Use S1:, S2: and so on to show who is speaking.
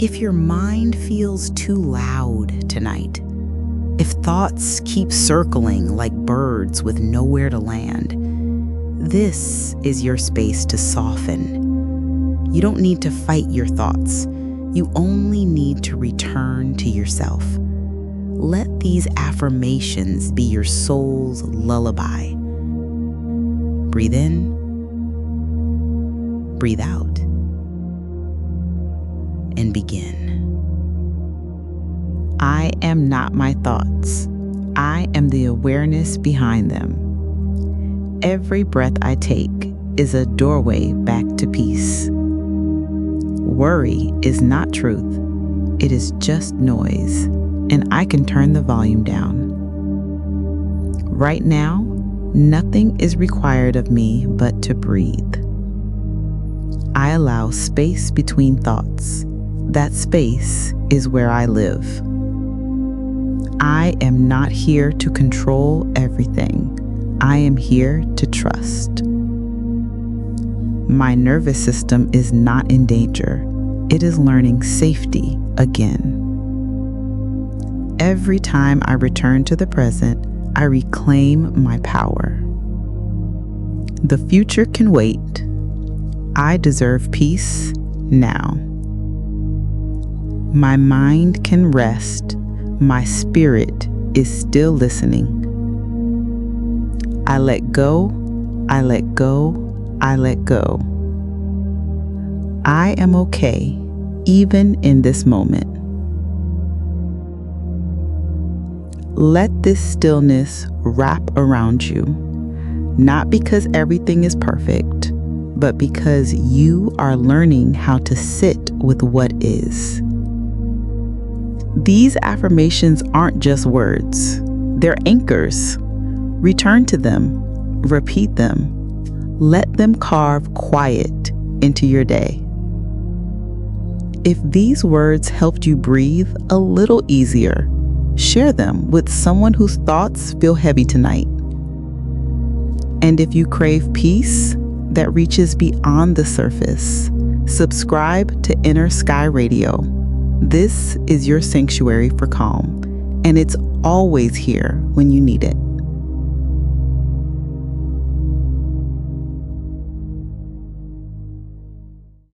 S1: If your mind feels too loud tonight, if thoughts keep circling like birds with nowhere to land, this is your space to soften. You don't need to fight your thoughts. You only need to return to yourself. Let these affirmations be your soul's lullaby. Breathe in, breathe out, and begin. I am not my thoughts. I am the awareness behind them. Every breath I take is a doorway back to peace. Worry is not truth. It is just noise, and I can turn the volume down. Right now, nothing is required of me but to breathe. I allow space between thoughts. That space is where I live. I am not here to control everything. I am here to trust. My nervous system is not in danger. It is learning safety again. Every time I return to the present, I reclaim my power. The future can wait. I deserve peace now. My mind can rest. My spirit is still listening. I let go, I let go, I let go. I am okay, even in this moment. Let this stillness wrap around you, not because everything is perfect, but because you are learning how to sit with what is. These affirmations aren't just words, they're anchors. Return to them, repeat them, let them carve quiet into your day. If these words helped you breathe a little easier, share them with someone whose thoughts feel heavy tonight. And if you crave peace that reaches beyond the surface, subscribe to Inner Sky Radio. This is your sanctuary for calm, and it's always here when you need it.